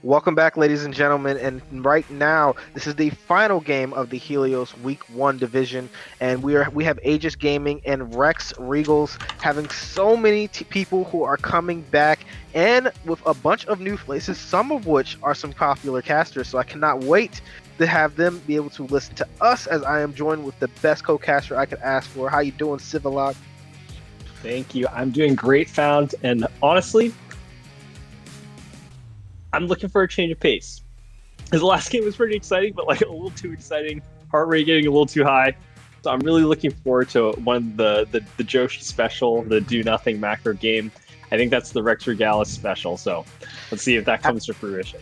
Welcome back, ladies and gentlemen. And right now, this is the final game of the Helios Week 1 division. And we have Aegis Gaming and Rex Regals having so many people who are coming back and with a bunch of new faces, some of which are some popular casters. So I cannot wait to have them be able to listen to us as I am joined with the best co-caster I could ask for. How you doing, Civilog? Thank you. I'm doing great, Found. And honestly, I'm looking for a change of pace. His last game was pretty exciting, but like a little too exciting. Heart rate getting a little too high. So I'm really looking forward to one of the Joshi special, the do nothing macro game. I think that's the Rex Regalis special. So let's see if that comes to fruition.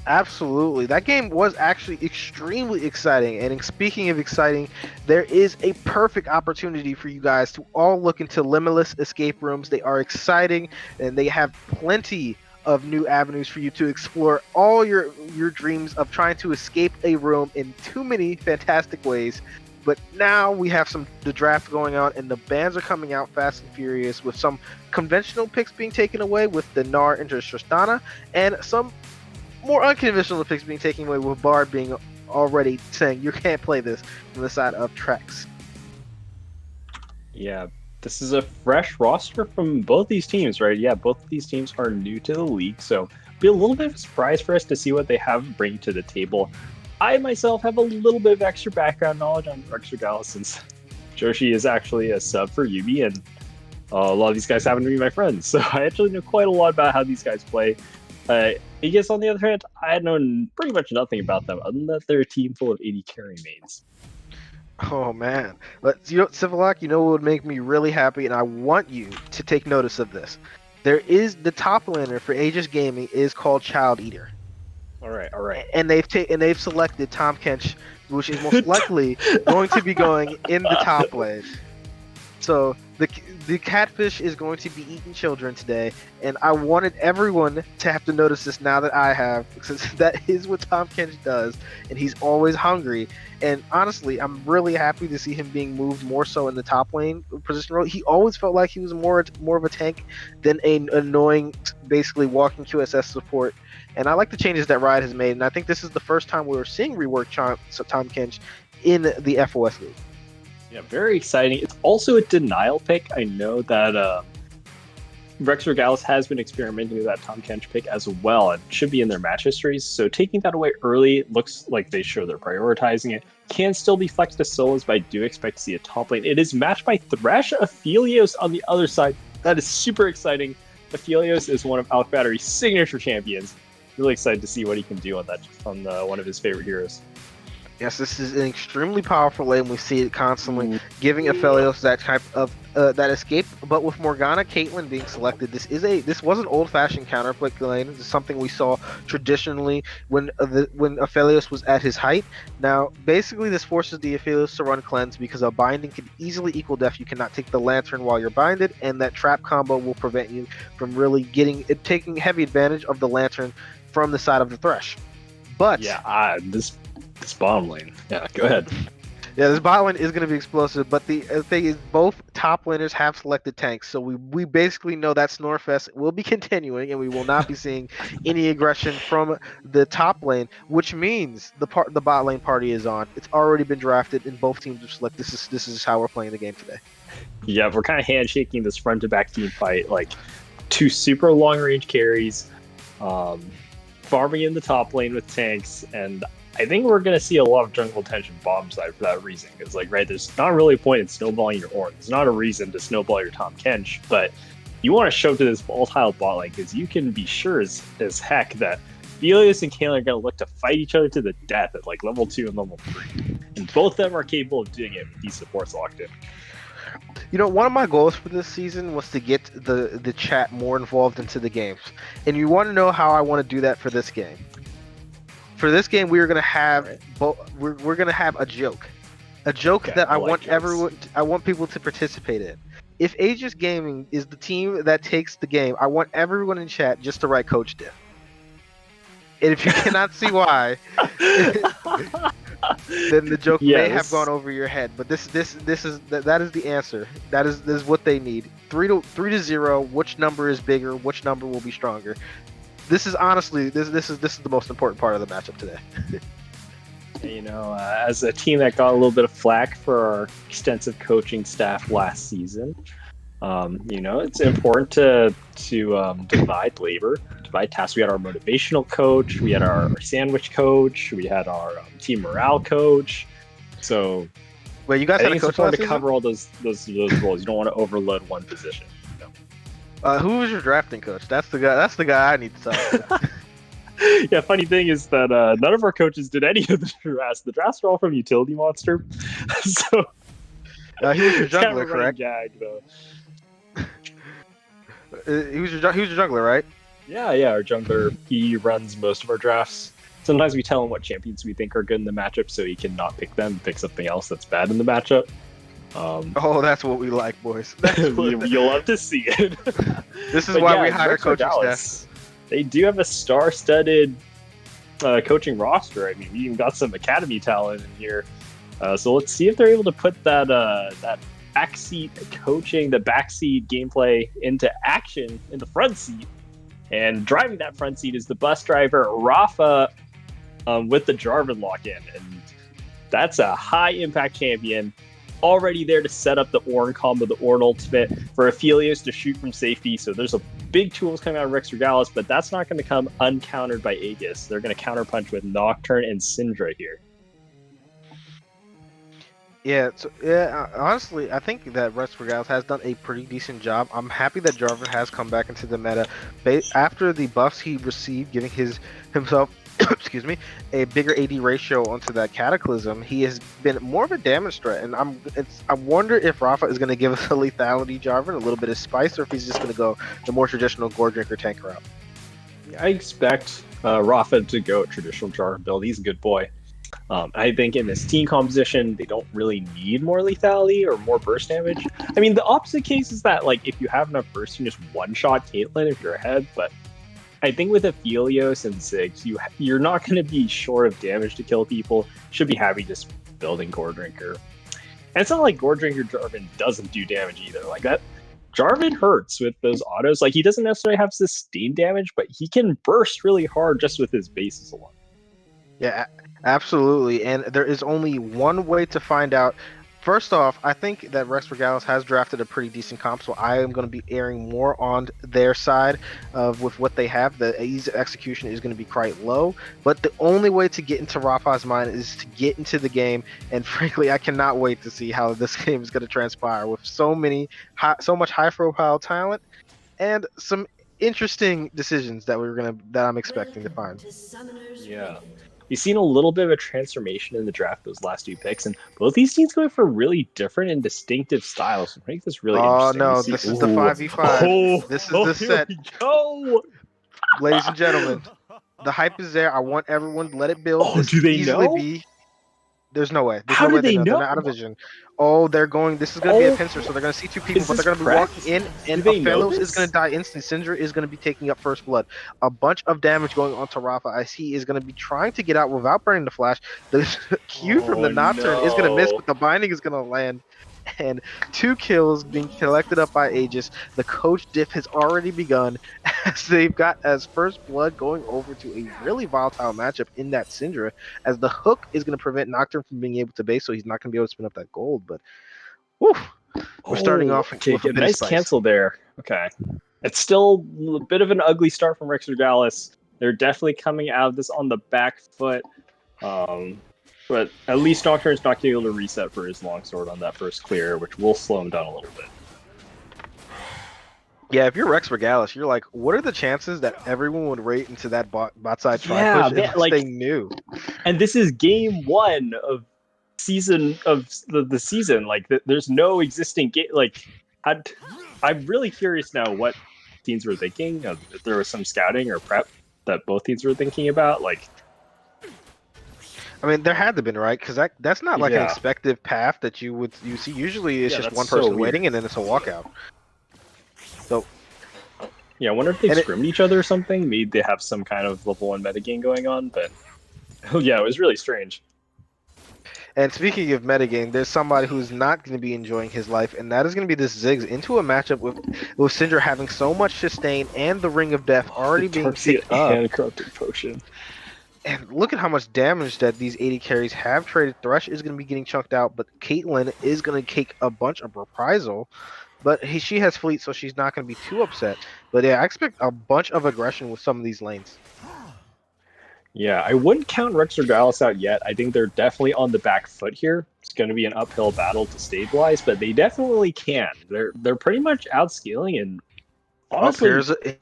Absolutely. That game was actually extremely exciting. And speaking of exciting, there is a perfect opportunity for you guys to all look into limitless escape rooms. They are exciting and they have plenty of new avenues for you to explore all your dreams of trying to escape a room in too many fantastic ways. But now we have the draft going on, and the bans are coming out fast and furious, with some conventional picks being taken away with the Nar into Tristana, and some more unconventional picks being taken away with Bard being already saying you can't play this from the side of Trex. Yeah, this is a fresh roster from both these teams, right? Yeah, both of these teams are new to the league, so it'll be a little bit of a surprise for us to see what they have to bring to the table. I myself have a little bit of extra background knowledge on Rex Regalis since Joshi is actually a sub for Yubi, and a lot of these guys happen to be my friends, so I actually know quite a lot about how these guys play. AGS, on the other hand, I had known pretty much nothing about them other than that they're a team full of 80 carry mains. Oh man, but Civilak, what would make me really happy, and I want you to take notice of this. There is the top laner for Aegis Gaming is called Child Eater. All right. And they've selected Tom Kench, which is most likely going to be going in the top lane. So the catfish is going to be eating children today, and I wanted everyone to have to notice this now that I have, because that is what Tom Kench does, and he's always hungry. And honestly, I'm really happy to see him being moved more so in the top lane position role. He always felt like he was more of a tank than an annoying, basically walking QSS support. And I like the changes that Riot has made, and I think this is the first time we're seeing rework Tom Kench in the FOS League. Yeah, very exciting. It's also a denial pick. I know that Rex Regalis has been experimenting with that Tom Kench pick as well, and should be in their match histories. So taking that away early looks like they show they're prioritizing it. Can still be flexed to solos, but I do expect to see a top lane. It is matched by Thresh Helios on the other side. That is super exciting. Helios is one of Alec Battery's signature champions. Really excited to see what he can do on one of his favorite heroes. Yes, this is an extremely powerful lane. We see it constantly giving Helios that type of that escape. But with Morgana Caitlyn being selected, this was an old-fashioned counterpick lane. This is something we saw traditionally when Helios was at his height. Now, basically, this forces the Helios to run cleanse because a binding can easily equal death. You cannot take the lantern while you're binded, and that trap combo will prevent you from really taking heavy advantage of the lantern from the side of the Thresh. But yeah, this bottom lane. Yeah, go ahead. Yeah, this bot lane is going to be explosive, but the thing is both top laners have selected tanks, so we basically know that Snorfest will be continuing, and we will not be seeing any aggression from the top lane, which means the bot lane party is on. It's already been drafted, and both teams are selected. This is how we're playing the game today. Yeah, we're kind of handshaking this front-to-back team fight, like two super long-range carries, farming in the top lane with tanks, and I think we're going to see a lot of jungle tension bottom side for that reason. Because, there's not really a point in snowballing your Ornn. There's not a reason to snowball your Tom Kench, but you want to show to this volatile bot lane because you can be sure as heck that Helios and Kayle are going to look to fight each other to the death at level 2 and level 3. And both of them are capable of doing it with these supports locked in. One of my goals for this season was to get the chat more involved into the games. And you want to know how I want to do that for this game. For this game, we are going to have we're going to have a joke that I want people to participate in. If Aegis Gaming is the team that takes the game, I want everyone in chat just to write Coach Diff. And if you cannot see why, then the joke may have gone over your head. But that is the answer. That is what they need. 3-0. Which number is bigger? Which number will be stronger? this is honestly this is the most important part of the matchup today. You know, as a team that got a little bit of flack for our extensive coaching staff last season, you know, it's important to divide labor, divide tasks. We had our motivational coach, we had our sandwich coach, we had our team morale coach. So Wait, you guys I had think a it's coach last important to season? cover all those roles. You don't want to overload one position. You Who was your drafting coach? That's the guy. That's the guy I need to talk to. know? Yeah, funny thing is that none of our coaches did any of the drafts. The drafts are all from Utility Monster, so He was your it's kind of a jungler, running correct? gag, though. He was your jungler, right? Yeah, our jungler, he runs most of our drafts. Sometimes we tell him what champions we think are good in the matchup so he can not pick them, pick something else that's bad in the matchup. Oh, that's what we like, boys. That's what, You'll love to see it. this is But why yeah, we hire Rex or coaching staff. Dallas, they do have a star-studded coaching roster. I mean, we even got some academy talent in here. So let's see if they're able to put that backseat coaching, the backseat gameplay into action in the front seat. And driving that front seat is the bus driver, Rafa, with the Jarvan lock-in. And that's a high-impact champion already there to set up the Ornn combo, the Ornn ultimate, for Helios to shoot from safety. So there's a big tools coming out of Rex Regalis, but that's not going to come uncountered by AGS. They're going to counterpunch with Nocturne and Syndra here. Yeah, honestly, I think that Rex Regalis has done a pretty decent job. I'm happy that Jarvan has come back into the meta after the buffs he received, giving himself, excuse me, a bigger AD ratio onto that Cataclysm. He has been more of a damage threat, and I wonder if Rafa is going to give us a lethality Jarvan, a little bit of spice, or if he's just going to go the more traditional Gore Drinker tank route. I expect Rafa to go traditional Jarvan build. He's a good boy. I think in this team composition, they don't really need more lethality or more burst damage. I mean, the opposite case is that, like, if you have enough burst, you can just one-shot Caitlyn if you're ahead, but I think with Helios and Ziggs, you're not going to be short of damage to kill people. Should be happy just building Gore Drinker. And it's not like Gore Drinker Jarvan doesn't do damage either. Like, that Jarvan hurts with those autos. Like, he doesn't necessarily have sustained damage, but he can burst really hard just with his bases alone. Yeah, absolutely. And there is only one way to find out. First off, I think that Rex Regalis has drafted a pretty decent comp, so I am going to be airing more on their side with what they have. The ease of execution is going to be quite low, but the only way to get into Rafa's mind is to get into the game, and frankly, I cannot wait to see how this game is going to transpire with so much high-profile talent and some interesting decisions that I'm expecting to find. Yeah. We've seen a little bit of a transformation in the draft those last two picks, and both these teams going for really different and distinctive styles. So make this really Oh interesting to no, see. this is the Ooh. 5v5. This is the Here set. we go. Ladies and gentlemen, the hype is there. I want everyone to let it build. Oh, This do could they easily know? be. There's no way. There's How no do way they they know. They're know? not out of vision. Oh, they're going. This is going to be a Oh, pincer, so they're going to see two people, is but they're this going to be correct? walking in, and Do they know Ophelos is this? going to die instantly. Syndra is going to be taking up first blood. A bunch of damage going on to Rafa as he is going to be trying to get out without burning the flash. The Q from the Oh Nocturne is going to miss, no. but the binding is going to land. And 2 kills being collected up by Aegis. The coach diff has already begun as they've got as first blood going over to a really volatile matchup in that Syndra, as the hook is going to prevent Nocturne from being able to base, so he's not going to be able to spin up that gold. But whew, we're starting Oh, off okay, with a good. bit of Nice spice. cancel there. Okay. It's still a bit of an ugly start from Rex Regalis. They're definitely coming out of this on the back foot. But at least Nocturne's not going to be able to reset for his longsword on that first clear, which will slow him down a little bit. Yeah, if you're Rex Regalis, you're like, what are the chances that everyone would rate into that bot side try Yeah, push man, unless like, they knew? and this is game one of the season. Like, there's no existing game. Like, I'm really curious now what teams were thinking. If there was some scouting or prep that both teams were thinking about. Like, I mean, there had to been, right? Because that's not like an yeah, expected path that you see. Usually, it's yeah, just that's one so person weird. waiting, and then it's a walkout. So, Yeah, I wonder if they've and it, scrimmed each other or something. Maybe they have some kind of level 1 metagame going on, but yeah, it was really strange. And speaking of metagame, there's somebody who's not going to be enjoying his life, and that is going to be this Ziggs into a matchup with Syndra having so much sustain and the Ring of Death The already being Darkseid picked up. and Corrupted Potion. And look at how much damage that these 80 carries have traded. Thresh is going to be getting chunked out, but Caitlyn is going to take a bunch of reprisal. But she has fleet, so she's not going to be too upset. But yeah, I expect a bunch of aggression with some of these lanes. Yeah, I wouldn't count Rex or Dallas out yet. I think they're definitely on the back foot here. It's going to be an uphill battle to stabilize, but they definitely can. They're pretty much outscaling, and Oh, honestly,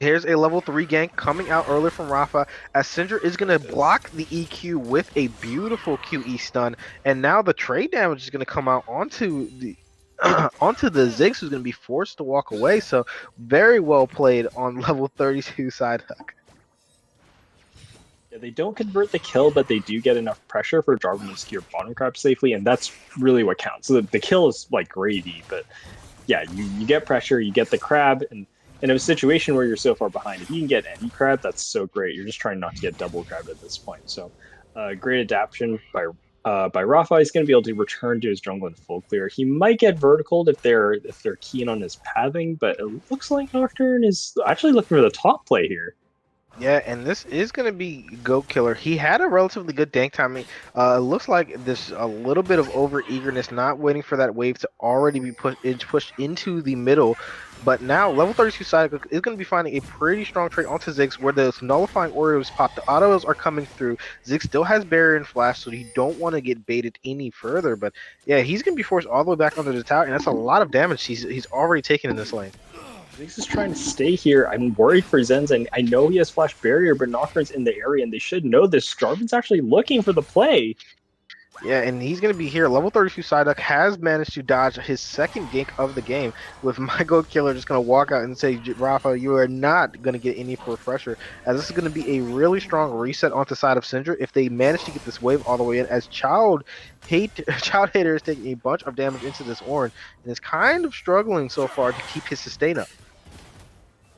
here's a level 3 gank coming out early from Rafa as Syndra is going to block the EQ with a beautiful QE stun, and now the trade damage is going to come out onto the onto the Ziggs, who's going to be forced to walk away. So very well played on level 32 side hook. yeah, they don't convert the kill, but they do get enough pressure for Jarvan to secure bottom crab safely, and that's really what counts. So the kill is like gravy, but yeah, you get pressure, you get the crab, and in a situation where you're so far behind, if you can get any crab, that's so great. You're just trying not to get double crabbed at this point. So, great adaptation by Rafa. He's going to be able to return to his jungle in full clear. He might get verticaled if they're keen on his pathing, but it looks like Nocturne is actually looking for the top play here. Yeah, and this is going to be Goat Killer. He had a relatively good dank timing. It looks like there's a little bit of over eagerness, not waiting for that wave to already be pushed into the middle. But now, level 32 side is going to be finding a pretty strong trade onto Ziggs, where the nullifying Oreos pop. The autos are coming through. Ziggs still has barrier and flash, so you don't want to get baited any further. But yeah, he's going to be forced all the way back under the tower, and that's a lot of damage he's already taken in this lane. Ziggs is trying to stay here. I'm worried for Zenz, and I know he has Flash Barrier, but Nocturne's in the area, and they should know this. Jarvan's actually looking for the play. Yeah, and he's going to be here. Level 32 Psyduck has managed to dodge his second gank of the game, with my Goat Killer just going to walk out and say, Rafa, you are not going to get any refresher, as this is going to be a really strong reset onto the side of Syndra if they manage to get this wave all the way in, as Child Hater is taking a bunch of damage into this Orin, and is kind of struggling so far to keep his sustain up.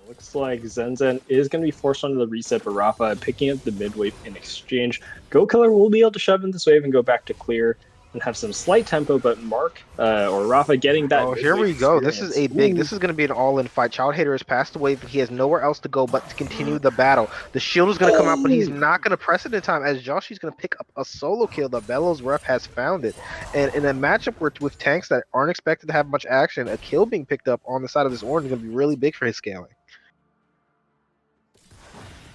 Looks like Zenzen is going to be forced onto the reset, but Rafa picking up the mid wave in exchange. Goat Killer will be able to shove in this wave and go back to clear and have some slight tempo, but Mark or Rafa getting that. Oh, here we go. Experience. This is a big. This is going to be an all-in fight. Child Hater has passed away, but he has nowhere else to go but to continue the battle. The shield is going to come out, but he's not going to press it in time, as Joshy's going to pick up a solo kill. The Bellows rep has found it, and in a matchup with tanks that aren't expected to have much action, a kill being picked up on the side of this orange is going to be really big for his scaling.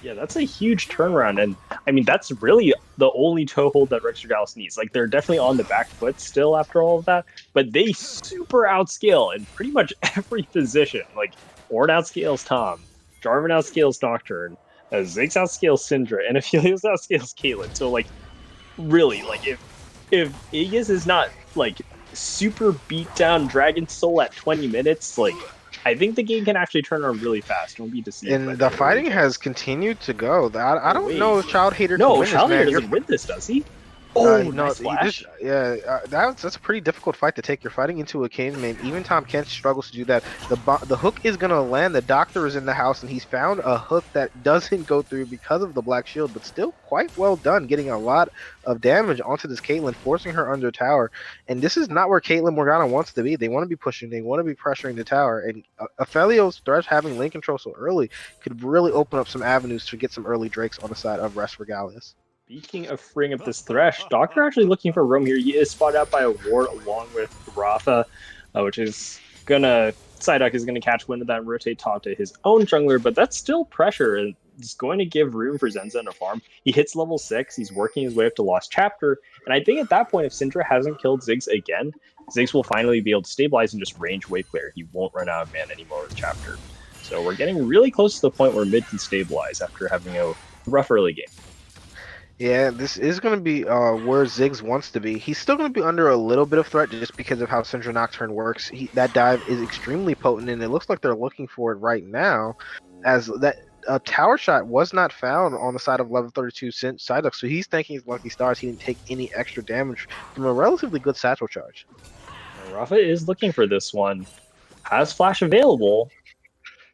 Yeah, that's a huge turnaround, and I mean that's really the only toehold that Rexter Dallas needs. Like they're definitely on the back foot still after all of that, but they super outscale in pretty much every position. Like Orn outscales Tom, Jarvan outscales Nocturne, Ziggs outscales Syndra, and Helios outscales Caitlyn. So like really, like if Aegis is not like super beat down Dragon Soul at 20 minutes, like I think the game can actually turn around really fast. Don't be deceived. And the fighting has continued to go. I don't know if Child Hater can win Child this, Hater doesn't win this, does he? Oh, no, nice flash. That's a pretty difficult fight to take. You're fighting into a caveman. Even Tom Kent struggles to do that. The hook is gonna land. The doctor is in the house, and he's found a hook that doesn't go through because of the black shield, but still quite well done, getting a lot of damage onto this Caitlyn, forcing her under tower. And this is not where Caitlyn Morgana wants to be. They want to be pushing. They want to be pressuring the tower. And Aphelios Thresh having lane control so early could really open up some avenues to get some early Drakes on the side of Rest Regalius. Speaking of freeing up this Thresh, Doctor actually looking for roam here. He is spotted out by a ward along with Rafa, which is gonna Psyduck is gonna catch wind of that and rotate top to his own jungler, but that's still pressure and it's going to give room for Zenzen to farm. He hits level 6, he's working his way up to Lost Chapter, and I think at that point, if Syndra hasn't killed Ziggs again, Ziggs will finally be able to stabilize and just range wave clear. He won't run out of mana anymore with Chapter. So we're getting really close to the point where mid can stabilize after having a rough early game. Yeah, this is going to be where Ziggs wants to be. He's still going to be under a little bit of threat just because of how Syndra Nocturne works. That dive is extremely potent, and it looks like they're looking for it right now, as that tower shot was not found on the side of level 32 Psyduck, so he's thanking his lucky stars he didn't take any extra damage from a relatively good satchel charge. Rafa is looking for this one. Has flash available.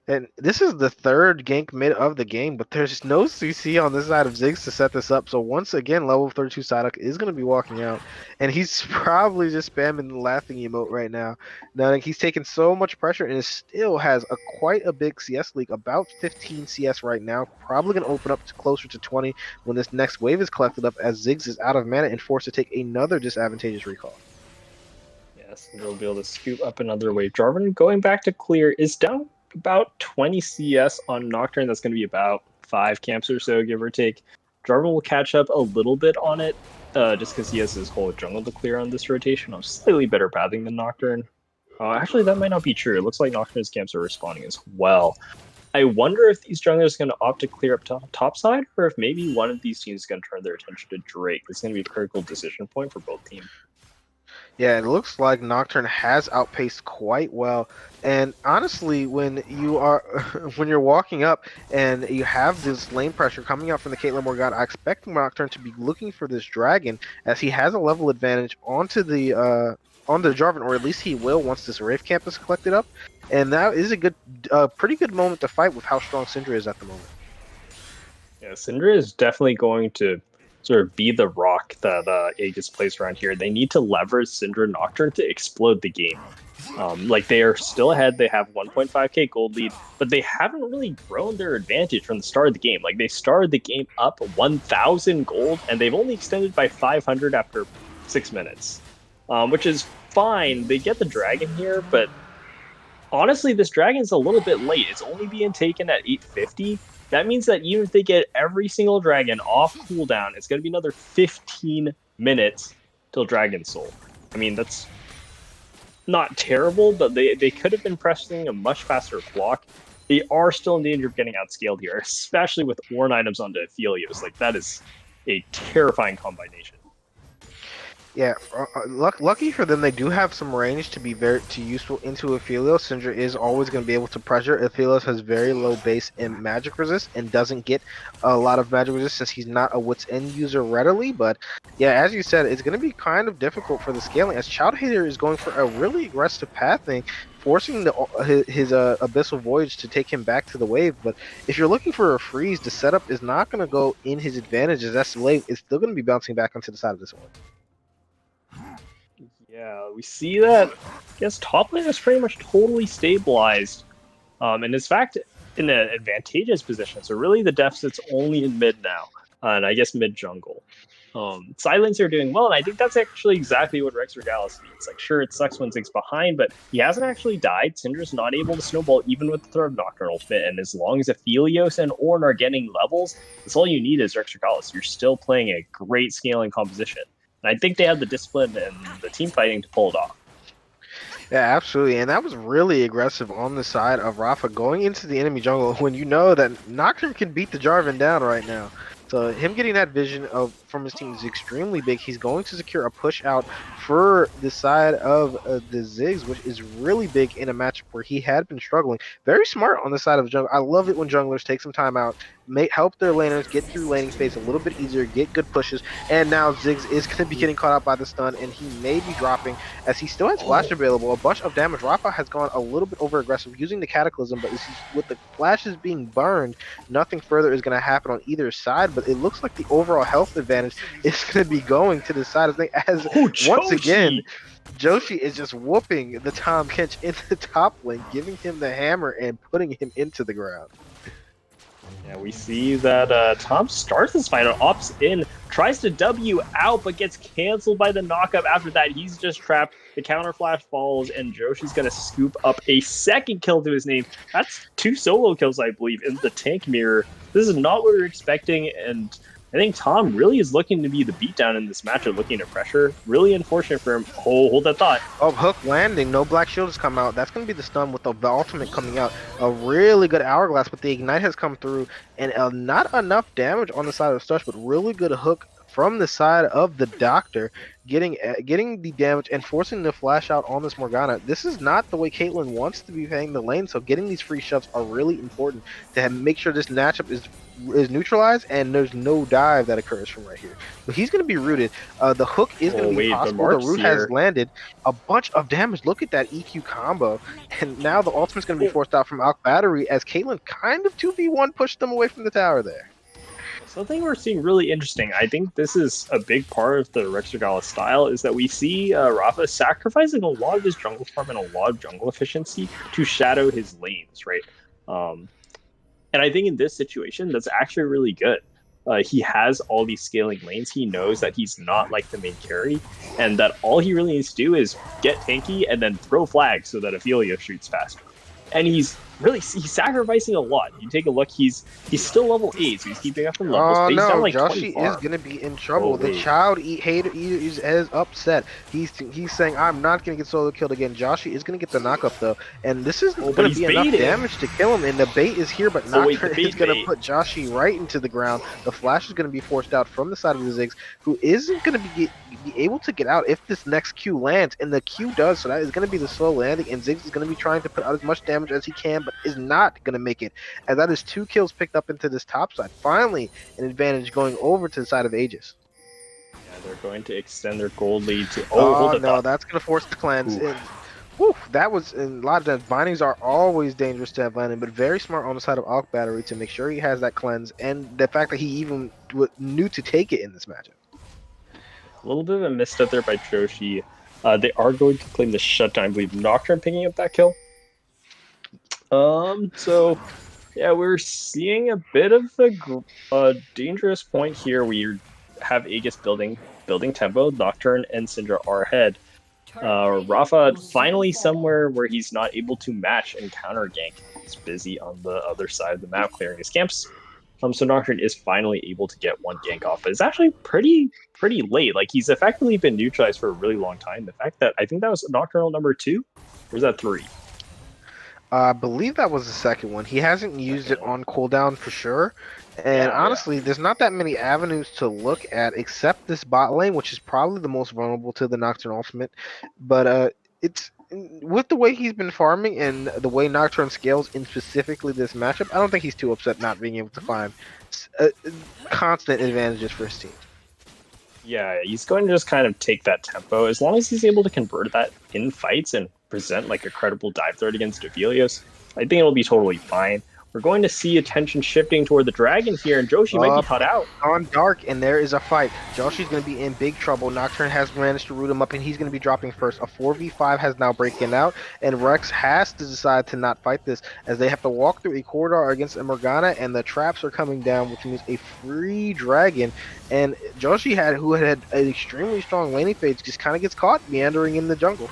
And this is the third gank mid of the game, but there's no CC on this side of Ziggs to set this up. So once again, level 32 Psyduck is going to be walking out, and he's probably just spamming the laughing emote right now. Now he's taking so much pressure and it still has quite a big CS leak, about 15 CS right now. Probably going to open up to closer to 20 when this next wave is collected up, as Ziggs is out of mana and forced to take another disadvantageous recall. Yes, they'll be able to scoop up another wave. Jarvan going back to clear is down about 20 CS on Nocturne. That's going to be about 5 camps or so, give or take. Jarvan will catch up a little bit on it, just because he has his whole jungle to clear on this rotation. On slightly better pathing than Nocturne. Actually, that might not be true. It looks like Nocturne's camps are respawning as well. I wonder if these junglers are going to opt to clear up top side, or if maybe one of these teams is going to turn their attention to Drake. It's going to be a critical decision point for both teams. Yeah, it looks like Nocturne has outpaced quite well. And honestly, when you're walking up and you have this lane pressure coming out from the Caitlyn Morgana, I expect Nocturne to be looking for this dragon, as he has a level advantage onto the Jarvan, or at least he will once this Wraith camp is collected up. And that is a pretty good moment to fight with how strong Syndra is at the moment. Yeah, Syndra is definitely going to sort of be the rock that AGS plays around here. They need to leverage Syndra Nocturne to explode the game. Like, they are still ahead. They have 1.5k gold lead, but they haven't really grown their advantage from the start of the game. Like, they started the game up 1,000 gold, and they've only extended by 500 after 6 minutes, which is fine. They get the dragon here, but honestly, this dragon's a little bit late. It's only being taken at 850. That means that even if they get every single dragon off cooldown, it's going to be another 15 minutes till Dragon Soul. I mean, that's not terrible, but they could have been pressing a much faster clock. They are still in danger of getting outscaled here, especially with Ornn items onto Helios. Like, that is a terrifying combination. Yeah, lucky for them, they do have some range to be very useful into Helios. Syndra is always going to be able to pressure. Helios has very low base and magic resist and doesn't get a lot of magic resist since he's not a Wits End user readily. But yeah, as you said, it's going to be kind of difficult for the scaling, as Child Hater is going for a really aggressive pathing, forcing his Abyssal Voyage to take him back to the wave. But if you're looking for a freeze, the setup is not going to go in his advantage, as that's the wave is still going to be bouncing back onto the side of this one. Yeah, we see that. I guess top lane is pretty much totally stabilized, and in fact, in an advantageous position. So really, the deficit's only in mid now, and I guess mid jungle. Silence are doing well, and I think that's actually exactly what Rex Regalis needs. Like, sure, it sucks when Ziggs behind, but he hasn't actually died. Syndra's not able to snowball even with the third Nocturne ultimate, and as long as Helios and Ornn are getting levels, that's all you need is Rex Regalis. You're still playing a great scaling composition. And I think they have the discipline and the team fighting to pull it off. Yeah, absolutely. And that was really aggressive on the side of Rafa going into the enemy jungle when you know that Nocturne can beat the Jarvan down right now. So him getting that vision from his team is extremely big. He's going to secure a push out for the side of the Ziggs, which is really big in a matchup where he had been struggling. Very smart on the side of the jungle. I love it when junglers take some time out, help their laners get through laning space a little bit easier, get good pushes. And now Ziggs is going to be getting caught out by the stun, and he may be dropping, as he still has flash available. A bunch of damage. Rafa has gone a little bit over aggressive using the Cataclysm, but with the flashes being burned, nothing further is going to happen on either side. But it looks like the overall health advantage is going to be going to the side of the thing, as once again, Joshi is just whooping the Tahm Kench in the top lane, giving him the hammer and putting him into the ground. Yeah, we see that Tom starts this fight, opts in, tries to W out, but gets canceled by the knockup. After that, he's just trapped. The counter flash falls, and Joshi's going to scoop up a second kill to his name. That's 2 solo kills, I believe, in the tank mirror. This is not what we were expecting, and I think Tom really is looking to be the beatdown in this matchup, looking at pressure. Really unfortunate for him. Hold that thought. Oh, hook landing. No black shield has come out. That's going to be the stun with the ultimate coming out. A really good hourglass, but the ignite has come through, and not enough damage on the side of the Stush, but really good hook from the side of the Doctor, getting the damage and forcing the flash out on this Morgana. This is not the way Caitlyn wants to be playing the lane, so getting these free shoves are really important to make sure this matchup is neutralized and there's no dive that occurs from right here. But he's going to be rooted. The hook is going to be wait, possible. The root has landed a bunch of damage. Look at that EQ combo. And now the ultimate's going to be forced out from Alk Battery as Caitlyn kind of 2v1 pushed them away from the tower there. Something we're seeing really interesting, I think this is a big part of the Rex Regala style, is that we see Rafa sacrificing a lot of his jungle farm and a lot of jungle efficiency to shadow his lanes, right? And I think in this situation, that's actually really good. He has all these scaling lanes. He knows that he's not like the main carry, and that all he really needs to do is get tanky and then throw flags so that Helios shoots faster. And he's sacrificing a lot. You take a look, he's still level 8, so he's keeping up in levels. Oh but he's no, down like Joshi 20 is gonna be in trouble. The wait. child hater is upset. He's saying, I'm not gonna get solo killed again. Joshi is gonna get the knockup though, and this is gonna be enough damage to kill him. And the bait is here, but Nocturne is gonna put Joshi right into the ground. The flash is gonna be forced out from the side of the Ziggs, who isn't gonna be able to get out if this next Q lands, and the Q does, so that is gonna be the slow landing, and Ziggs is gonna be trying to put out as much damage as he can, but is not gonna make it, and that is 2 kills picked up into this top side. Finally, an advantage going over to the side of Aegis. Yeah, they're going to extend their gold lead to. Oh no, that's gonna force the cleanse. Whew, that was in a lot of times. Bindings are always dangerous to have landing, but very smart on the side of Alk Battery to make sure he has that cleanse, and the fact that he even knew to take it in this matchup. A little bit of a misstep there by Joshi. They are going to claim the shutdown. I believe Nocturne picking up that kill. So yeah, we're seeing a bit of a dangerous point here. We have Aegis building tempo. Nocturne and Syndra are ahead. Rafa finally somewhere where he's not able to match and counter gank. He's busy on the other side of the map clearing his camps. So Nocturne is finally able to get one gank off, but it's actually pretty late. Like, he's effectively been neutralized for a really long time. The fact that I think that was Nocturnal number 2, or is that 3? I believe that was the second one. He hasn't used it on cooldown for sure. And honestly, there's not that many avenues to look at except this bot lane, which is probably the most vulnerable to the Nocturne ultimate. But it's with the way he's been farming and the way Nocturne scales in specifically this matchup, I don't think he's too upset not being able to find constant advantages for his team. Yeah, he's going to just kind of take that tempo. As long as he's able to convert that in fights and present like a credible dive threat against Helios, I think it'll be totally fine. We're going to see attention shifting toward the dragon here, and Joshi might be cut out. On dark, and there is a fight. Joshi's going to be in big trouble. Nocturne has managed to root him up, and he's going to be dropping first. A 4v5 has now breaking out, and Rex has to decide to not fight this, as they have to walk through a corridor against a Morgana, and the traps are coming down, which means a free dragon. And Joshi, who had an extremely strong laning phase, just kind of gets caught meandering in the jungle.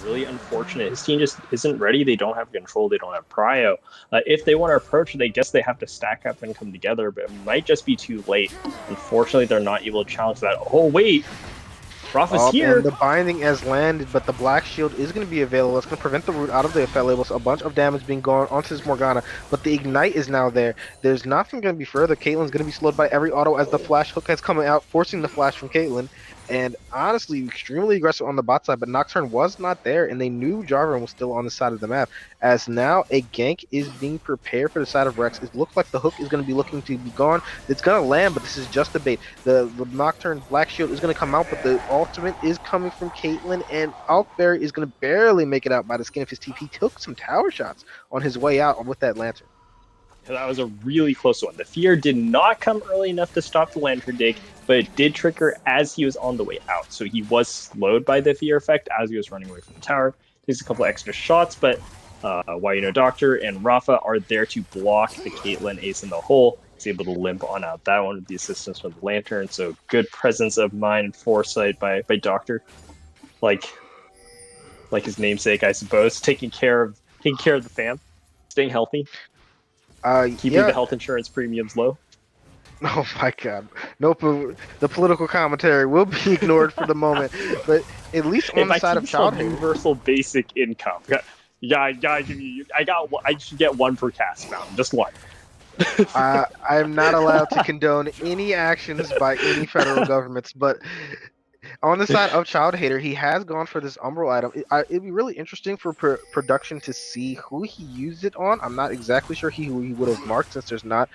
Really unfortunate. His team just isn't ready. They don't have control. They don't have prio. If they want to approach it, I guess they have to stack up and come together, but it might just be too late. Unfortunately, they're not able to challenge that. Oh, wait. Rafa's here. And the binding has landed, but the black shield is going to be available. It's going to prevent the root out of the effect labels. A bunch of damage being gone onto this Morgana, but the ignite is now there. There's nothing going to be further. Caitlyn's going to be slowed by every auto as the flash hook has come out, forcing the flash from Caitlyn. And honestly, extremely aggressive on the bot side, but Nocturne was not there, and they knew Jarvan was still on the side of the map. As now a gank is being prepared for the side of Rex. It looks like the hook is going to be looking to be gone. It's going to land, but this is just a bait. The Nocturne Black Shield is going to come out, but the ultimate is coming from Caitlyn, and Alkberry is going to barely make it out by the skin of his teeth. He took some tower shots on his way out with that lantern. That was a really close one. The fear did not come early enough to stop the lantern dig, but it did trigger as he was on the way out. So he was slowed by the fear effect as he was running away from the tower. Takes a couple extra shots, but Doctor and Rafa are there to block the Caitlyn ace in the hole. He's able to limp on out that one with the assistance from the lantern. So good presence of mind and foresight by Doctor, like his namesake, I suppose, taking care of the fam, staying healthy. Keeping the health insurance premiums low. Oh my god. Nope. The political commentary will be ignored for the moment. But at least on the side of childhood. Universal basic income. Yeah, I should get one per cast found. Just one. I'm not allowed to condone any actions by any federal governments, but on the side of Child Hater, he has gone for this Umbral item. It'd be really interesting for production to see who he used it on. I'm not exactly sure who he would have marked since there's not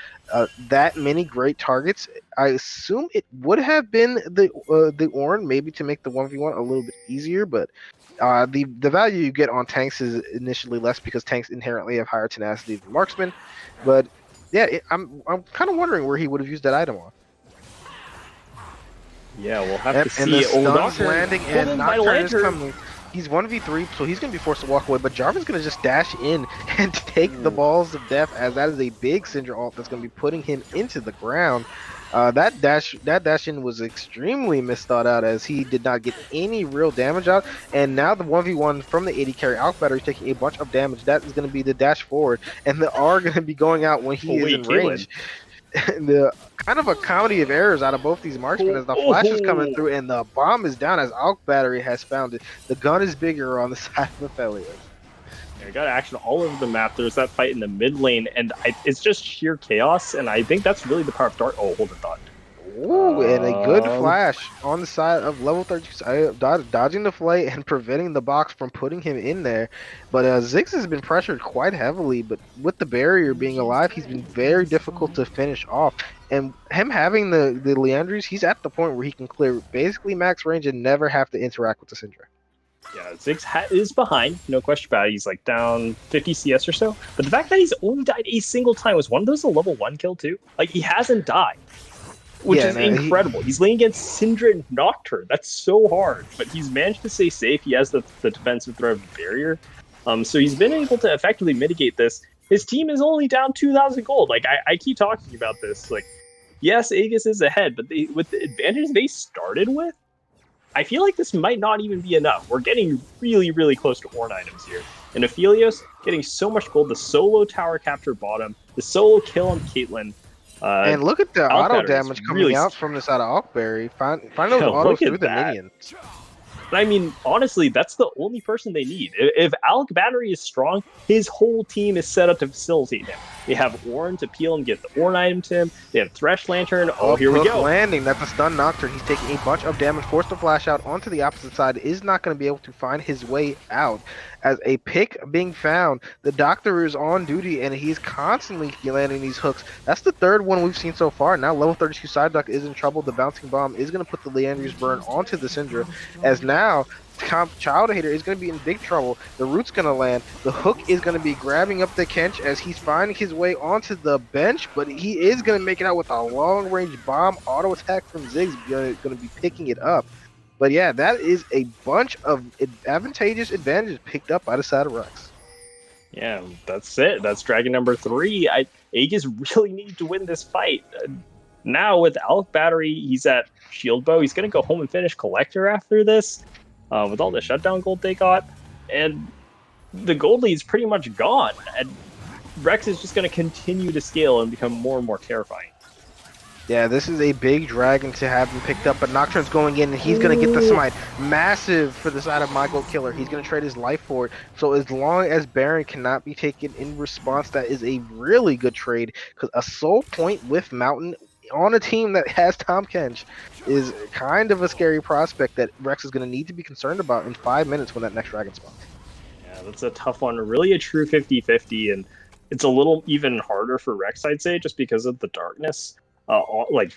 that many great targets. I assume it would have been the Ornn, maybe to make the 1v1 a little bit easier, but the value you get on tanks is initially less because tanks inherently have higher tenacity than marksmen. But yeah, I'm kind of wondering where he would have used that item on. Yeah, we'll have to And the see. Oh, stun's Nocturne landing pulled and in by Nocturne is Lantern. coming. He's 1v3, so he's going to be forced to walk away. But Jarvan's going to just dash in and take the Ooh. balls of death, as that is a big Syndra ult that's going to be putting him into the ground. That dash in was extremely misthought out, as he did not get any real damage out. And now the 1v1 from the 80 carry Alk Battery is taking a bunch of damage. That is going to be the dash forward, and the R going to be going out when he Oh is wait, in Caitlyn. range. The kind of a comedy of errors out of both these marksmen, as the flash is coming through and the bomb is down, as Alk Battery has found it. The gun is bigger on the side of Helios. Yeah, we got action all over the map. There's that fight in the mid lane, and it's just sheer chaos. And I think that's really the power of Dart. Oh, hold the thought. Ooh, and a good Um, flash on the side of level 32, dodging the flay and preventing the box from putting him in there. But Ziggs has been pressured quite heavily, but with the barrier being alive, he's been very difficult to finish off. And him having the Leandries, he's at the point where he can clear basically max range and never have to interact with the Syndra. yeah, Ziggs is behind, no question about it. He's like down 50 CS or so. But the fact that he's only died a single time, was one of those a level 1 kill too? Like, he hasn't died, which Yeah, is no, incredible. He's laying against Syndra and Nocturne. That's so hard, but he's managed to stay safe. He has the defensive threat of the barrier. So he's been able to effectively mitigate this. His team is only down 2,000 gold. Like, I keep talking about this. Like, yes, AGS is ahead, but with the advantage they started with, I feel like this might not even be enough. We're getting really, really close to Ornn items here. And Helios getting so much gold, the solo tower capture bottom, the solo kill on Caitlyn. and look at the Alk auto Battery is damage really coming out from the side of Alkberry. Find those yeah, autos look through at the that. minions. I mean, honestly, that's the only person they need. If Alk Battery is strong, his whole team is set up to facilitate him. They have Ornn to peel and get the Ornn item to him. They have Thresh Lantern. Oh, here we Hook go. landing. That's a stun Nocturne. He's taking a bunch of damage. Forced to flash out onto the opposite side. Is not going to be able to find his way out. As a pick being found, the Doctor is on duty and he's constantly landing these hooks. That's the third one we've seen so far. Now level 32 side duck is in trouble. The bouncing bomb is going to put the Leandri's burn onto the Syndra. As now Child Hater is going to be in big trouble. The root's going to land. The hook is going to be grabbing up the Kench as he's finding his way onto the bench, but he is going to make it out with a long range bomb auto attack from Ziggs. Going to be picking it up. But yeah, that is a bunch of advantageous advantages picked up by the side of Rex. Yeah, that's it. That's Dragon number 3. Aegis really need to win this fight. Now with Alk Battery, he's at Shield Bow. He's going to go home and finish Collector after this. With all the shutdown gold they got, and the gold lead's pretty much gone, and Rex is just going to continue to scale and become more and more terrifying. Yeah, this is a big dragon to have him picked up, but Nocturne's going in, and he's going to get the smite. Massive for the side of My Gold Killer. He's going to trade his life for it. So as long as Baron cannot be taken in response, that is a really good trade, because a soul point with Mountain on a team that has Tahm Kench is kind of a scary prospect that Rex is going to need to be concerned about in 5 minutes when that next dragon spawns. Yeah, that's a tough one. Really a true 50-50, and it's a little even harder for Rex, I'd say, just because of the darkness. Like,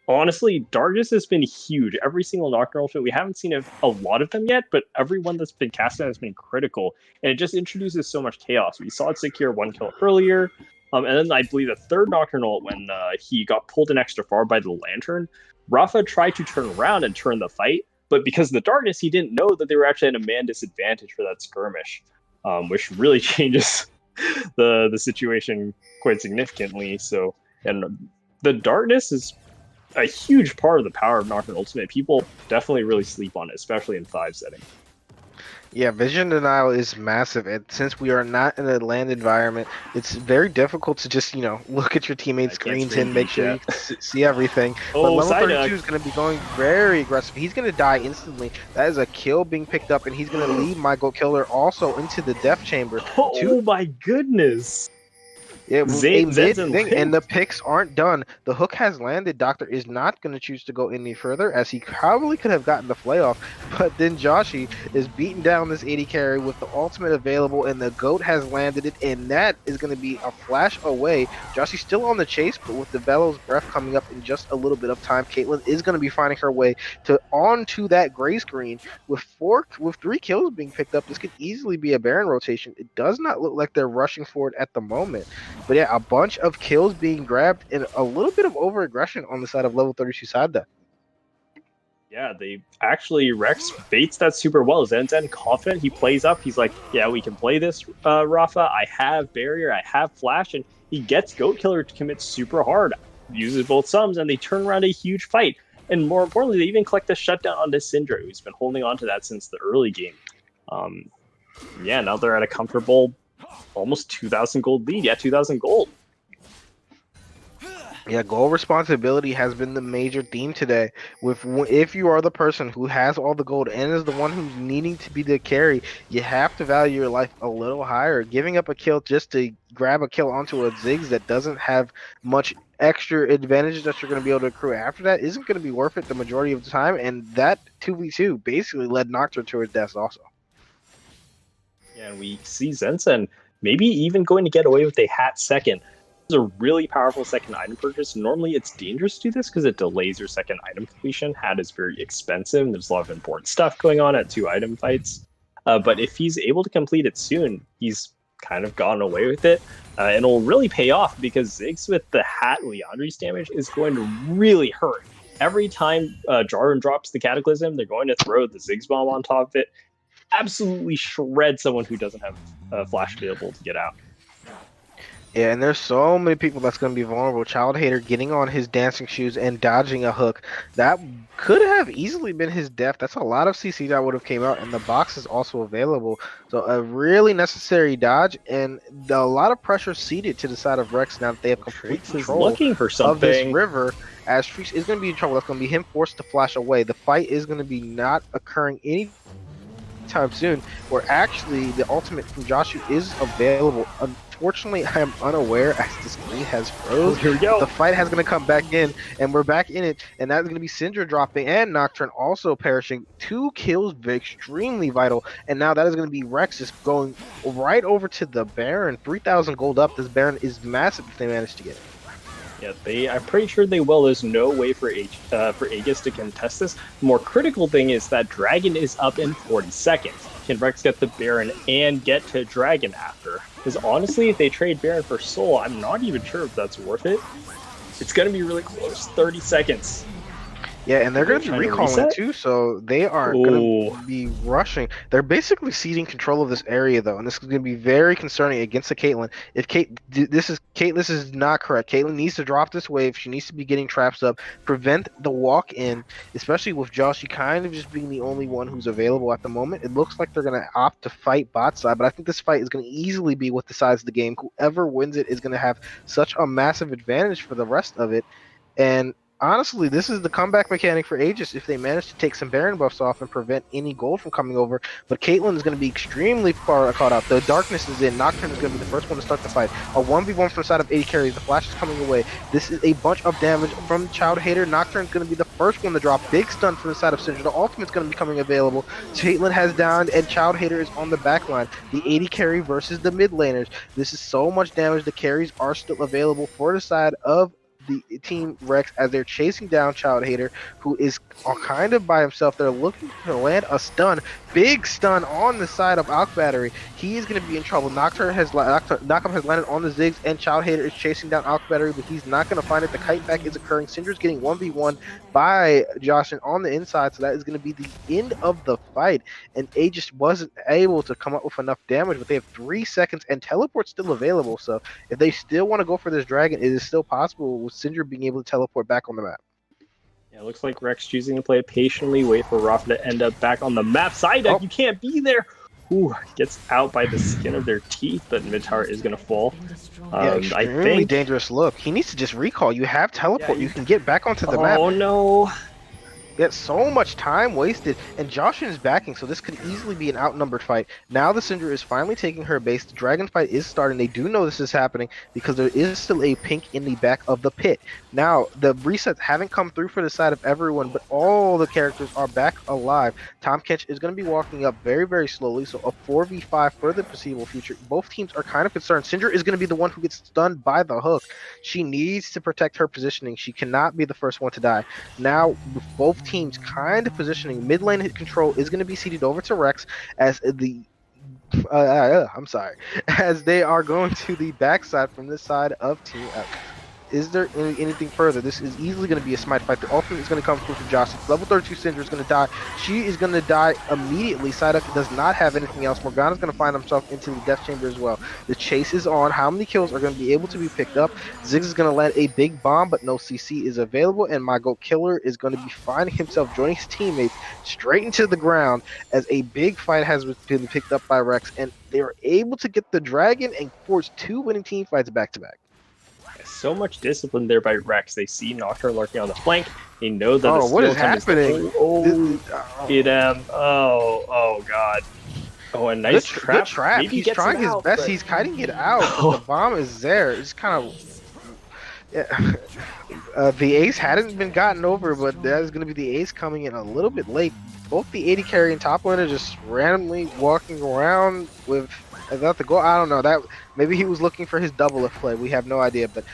honestly, darkness has been huge. Every single Nocturnal fit, we haven't seen a lot of them yet, but every one that's been casted has been critical, and it just introduces so much chaos. We saw it secure 1 kill earlier, and then I believe the third Nocturnal, when he got pulled in extra far by the Lantern, Rafa tried to turn around and turn the fight, but because of the darkness, he didn't know that they were actually at a man disadvantage for that skirmish, which really changes the situation quite significantly. So, and the darkness is a huge part of the power of Nocturne Ultimate. People definitely really sleep on it, especially in 5 setting. Yeah, vision denial is massive, and since we are not in a land environment, it's very difficult to just, look at your teammates' screens and make sure you can see everything. But level 32 is going to be going very aggressive. He's going to die instantly. That is a kill being picked up, and he's going to lead My Gold Killer also into the death chamber. Oh my goodness! Yeah, a mid Zenzen thing, and wins. the picks aren't done. The hook has landed. Doctor is not going to choose to go any further, as he probably could have gotten the flay off. But then Joshi is beating down this 80 carry with the ultimate available, and the goat has landed it, and that is going to be a flash away. Joshi's still on the chase, but with the Bellow's breath coming up in just a little bit of time, Caitlyn is going to be finding her way to onto that gray screen with 3 kills being picked up. This could easily be a Baron rotation. It does not look like they're rushing for it at the moment. But yeah, a bunch of kills being grabbed and a little bit of over aggression on the side of level 32 side there. Yeah, they actually Rex baits that super well. Zen confident, he plays up. He's like, "Yeah, we can play this, Rafa. I have barrier, I have flash," and he gets Goat Killer to commit super hard. Uses both sums, and they turn around a huge fight. And more importantly, they even collect a shutdown onto Syndra, who's been holding on to that since the early game. Um, yeah, now they're at a comfortable, almost 2,000 gold lead. Yeah, 2,000 gold. Yeah, goal responsibility has been the major theme today. If you are the person who has all the gold and is the one who's needing to be the carry, you have to value your life a little higher. Giving up a kill just to grab a kill onto a Ziggs that doesn't have much extra advantage that you're going to be able to accrue after that isn't going to be worth it the majority of the time. And that 2v2 basically led Nocturne to his death also. Yeah, and we see Zensen maybe even going to get away with a hat second. This is a really powerful second item purchase. Normally, it's dangerous to do this because it delays your second item completion. Hat is very expensive, and there's a lot of important stuff going on at 2 item fights. But if he's able to complete it soon, he's kind of gotten away with it. And it'll really pay off because Ziggs with the hat Leandri's damage is going to really hurt. Every time Jarvan drops the Cataclysm, they're going to throw the Ziggs bomb on top of it. Absolutely shred someone who doesn't have flash available to get out. Yeah, and there's so many people that's going to be vulnerable. Child Hater getting on his dancing shoes and dodging a hook. That could have easily been his death. That's a lot of CC that would have came out, and the box is also available. So a really necessary dodge, and a lot of pressure seated to the side of Rex now that they have complete control looking for of this something. river. As Freaks is going to be in trouble. That's going to be him forced to flash away. The fight is going to be not occurring any time soon, where actually the ultimate from Joshua is available. Unfortunately, I am unaware as the screen has froze. Here we go. The fight has going to come back in, and we're back in it, and that's going to be Syndra dropping and Nocturne also perishing. 2 kills, extremely vital, and now that is going to be Rex just going right over to the Baron. 3,000 gold up. This Baron is massive if they manage to get it. Yeah, I'm pretty sure they will. There's no way for AGS to contest this. The more critical thing is that Dragon is up in 40 seconds. Can Rex get the Baron and get to Dragon after? Because honestly, if they trade Baron for Soul, I'm not even sure if that's worth it. It's going to be really close. 30 seconds. Yeah, and they're going to be recalling it too, so they aren't going to be rushing. They're basically ceding control of this area, though, and this is going to be very concerning against the Caitlyn. If this is not correct. Caitlyn needs to drop this wave. She needs to be getting traps up, prevent the walk in, especially with Joshi kind of just being the only one who's available at the moment. It looks like they're going to opt to fight bot side, but I think this fight is going to easily be with the sides of the game. Whoever wins it is going to have such a massive advantage for the rest of it, and honestly, this is the comeback mechanic for Aegis if they manage to take some Baron buffs off and prevent any gold from coming over. But Caitlyn is going to be extremely far caught out. The darkness is in. Nocturne is going to be the first one to start the fight. A 1v1 from the side of 80 carries. The flash is coming away. This is a bunch of damage from Child Hater. Nocturne is going to be the first one to drop. Big stun from the side of Syndra. The ultimate is going to be coming available. Caitlyn has downed, and Child Hater is on the back line. The 80 carry versus the mid laners. This is so much damage. The carries are still available for the side of the team Rex as they're chasing down Child Hater, who is kind of by himself. They're looking to land a stun, big stun on the side of Alk Battery. He is going to be in trouble. Nocturne has landed on the Ziggs, and Child Hater is chasing down Alk Battery, but he's not going to find it. The kite back is occurring. Syndra's getting 1v1 by Joshin on the inside, so that is going to be the end of the fight. And A just wasn't able to come up with enough damage, but they have 3 seconds, and teleport's still available. So if they still want to go for this dragon, it is still possible with Syndra being able to teleport back on the map. Yeah, it looks like Rex choosing to play it patiently, wait for Rafa to end up back on the map. Psyduck, you can't be there. Ooh, gets out by the skin of their teeth, but Minotaur is going to fall. Extremely dangerous look. He needs to just recall. You have teleport. You can get back onto the map. Oh, no. Yet so much time wasted, and Joshin is backing, so this could easily be an outnumbered fight. Now the Syndra is finally taking her base. The Dragon fight is starting. They do know this is happening because there is still a pink in the back of the pit. Now, the resets haven't come through for the side of everyone, but all the characters are back alive. Tom Kench is going to be walking up very, very slowly, so a 4v5 for the foreseeable future. Both teams are kind of concerned. Syndra is going to be the one who gets stunned by the hook. She needs to protect her positioning. She cannot be the first one to die. Now, with both teams kind of positioning, mid lane hit control is going to be ceded over to Rex as the I'm sorry, as they are going to the backside from this side of Team F. Is there anything further? This is easily going to be a smite fight. The ultimate is going to come through for Josh. Level 32 Syndra is going to die. She is going to die immediately. Psyduck does not have anything else. Morgana's going to find himself into the death chamber as well. The chase is on. How many kills are going to be able to be picked up? Ziggs is going to land a big bomb, but no CC is available. And my GOAT Killer is going to be finding himself joining his teammates straight into the ground as a big fight has been picked up by Rex. And they are able to get the dragon and force 2 winning team fights back to back. So much discipline there by Rex. They see Nocturne lurking on the flank. They know that what is happening? Oh god. Oh, a nice trap. Good trap. Maybe He's trying his best. But... He's kiting it out. But the bomb is there. It's kind of... Yeah. The ace hadn't been gotten over, but that is going to be the ace coming in a little bit late. Both the 80 carry and top laner just randomly walking around with... Without the goal, I don't know. That maybe he was looking for his double if play. We have no idea. But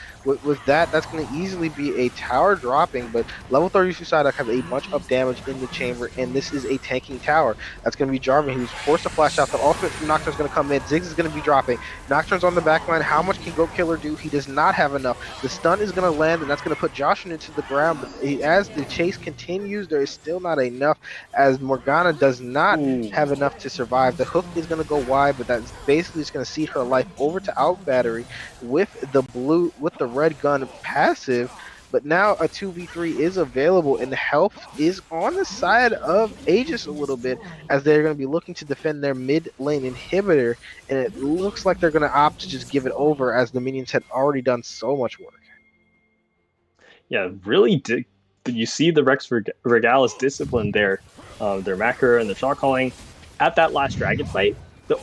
with that, that's going to easily be a tower dropping. But level 32 Psyduck has a bunch of damage in the chamber, and this is a tanking tower. That's going to be Jarvan, who's forced to flash out. The ultimate from Nocturne's going to come in. Ziggs is going to be dropping. Nocturne's on the back line. How much can GOAT Killer do? He does not have enough. The stun is going to land, and that's going to put Joshin into the ground. But as the chase continues, there is still not enough, as Morgana does not have enough to survive. The hook is going to go wide, but that's basically just going to cede her life over to out battery with the red gun passive. But now a 2v3 is available, and the health is on the side of Aegis a little bit, as they're going to be looking to defend their mid lane inhibitor, and it looks like they're going to opt to just give it over, as the minions had already done so much work. Yeah, really you see the Rex Regalis discipline there, their macro and the shot calling at that last dragon fight. The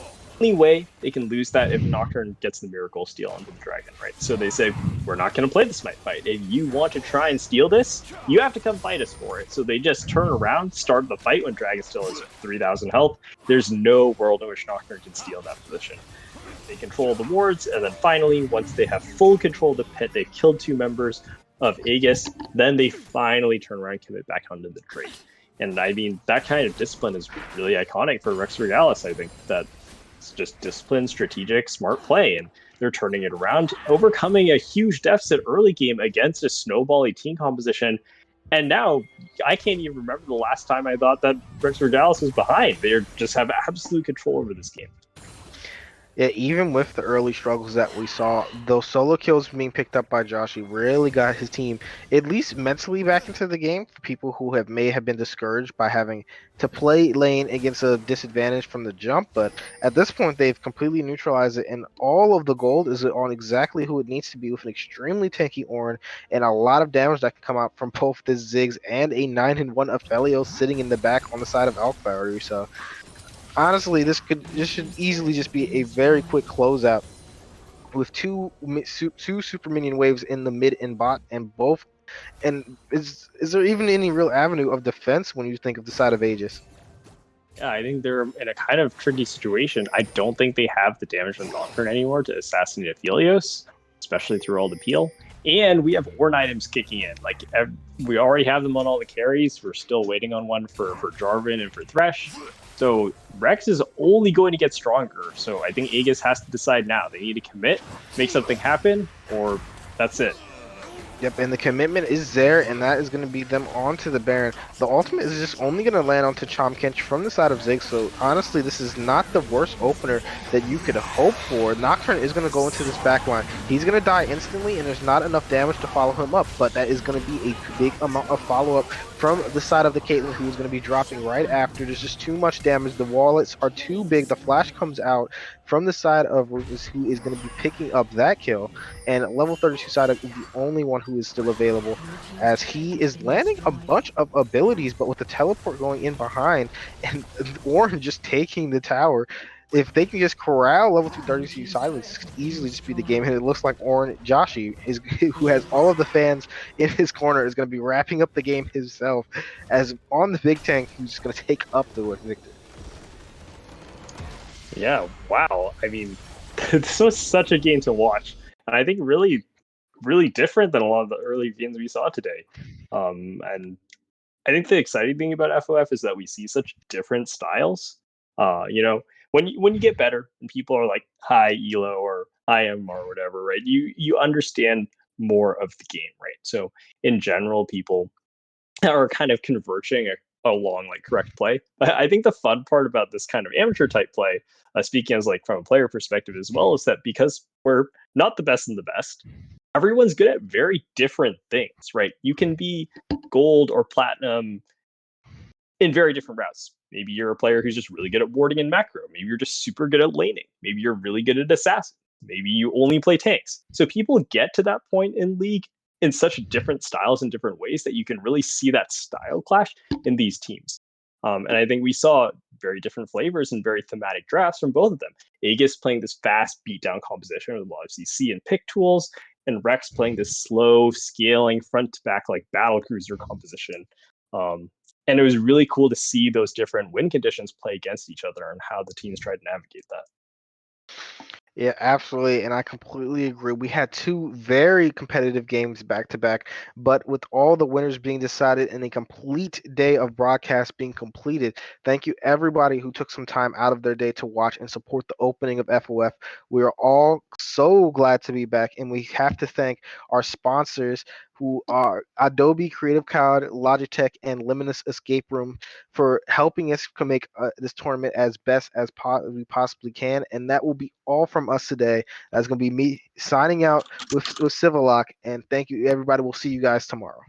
only way they can lose that if Nocturne gets the miracle steal onto the dragon, right? So they say, we're not going to play the smite fight. If you want to try and steal this, you have to come fight us for it. So they just turn around, start the fight when dragon still has 3,000 health. There's no world in which Nocturne can steal that position. They control the wards, and then finally, once they have full control of the pit, they've killed 2 members of Aegis, then they finally turn around and commit back onto the Drake. And I mean, that kind of discipline is really iconic for Rex Regalis. I think that it's just discipline, strategic, smart play, and they're turning it around, overcoming a huge deficit early game against a snowbally team composition. And now, I can't even remember the last time I thought that Rex Regalis was behind. They just have absolute control over this game. Yeah, even with the early struggles that we saw, those solo kills being picked up by Josh, he really got his team at least mentally back into the game. For people who may have been discouraged by having to play lane against a disadvantage from the jump, but at this point they've completely neutralized it, and all of the gold is on exactly who it needs to be, with an extremely tanky Ornn and a lot of damage that can come out from both the Ziggs and a 9-1 of Helios sitting in the back on the side of Alk Battery. So honestly, this should easily just be a very quick closeout with two super minion waves in the mid and bot, and both. And is there even any real avenue of defense when you think of the side of Aegis? Yeah, I think they're in a kind of tricky situation. I don't think they have the damage from Nocturne anymore to assassinate Helios, especially through all the peel. And we have Ornn items kicking in. Like, we already have them on all the carries. We're still waiting on one for Jarvan and for Thresh. So Rex is only going to get stronger. So I think Aegis has to decide now. They need to commit, make something happen, or that's it. Yep, and the commitment is there, and that is going to be them onto the Baron. The ultimate is just only going to land onto Tahm Kench from the side of Ziggs, so honestly, this is not the worst opener that you could hope for. Nocturne is going to go into this backline. He's going to die instantly, and there's not enough damage to follow him up, but that is going to be a big amount of follow-up from the side of the Caitlyn, who is going to be dropping right after. There's just too much damage. The wallets are too big. The flash comes out from the side of Rufus, who is going to be picking up that kill. And level 32 side is the only one who is still available, as he is landing a bunch of abilities, but with the teleport going in behind and Warren just taking the tower. If they can just corral level 232 silence, this could easily just be the game. And it looks like Orin Joshi is who has all of the fans in his corner is going to be wrapping up the game himself as on the big tank who's just going to take up the victory. Yeah, wow. I mean, this was such a game to watch, and I think really, really different than a lot of the early games we saw today. And I think the exciting thing about FOF is that we see such different styles. You know, when you get better and people are like hi Elo or IM or whatever, right? You understand more of the game, right? So in general, people are kind of converging along like correct play. I think the fun part about this kind of amateur type play, speaking as like from a player perspective as well, is that because we're not the best in the best, everyone's good at very different things, right? You can be gold or platinum in very different routes. Maybe you're a player who's just really good at warding and macro. Maybe you're just super good at laning. Maybe you're really good at assassin. Maybe you only play tanks. So people get to that point in League in such different styles and different ways that you can really see that style clash in these teams. And I think we saw very different flavors and very thematic drafts from both of them. Aegis playing this fast beatdown composition with a lot of CC and pick tools, and Rex playing this slow scaling front to back like battle cruiser composition. Um, and it was really cool to see those different win conditions play against each other and how the teams tried to navigate that. Yeah, absolutely. And I completely agree. We had two very competitive games back to back, but with all the winners being decided and a complete day of broadcast being completed, thank you everybody who took some time out of their day to watch and support the opening of FOF. We are all so glad to be back, and we have to thank our sponsors who are Adobe Creative Cloud, Logitech, and Limitless Escape Room for helping us to make this tournament as best as we possibly can. And that will be all from us today. That's going to be me signing out with Civilock. And thank you, everybody. We'll see you guys tomorrow.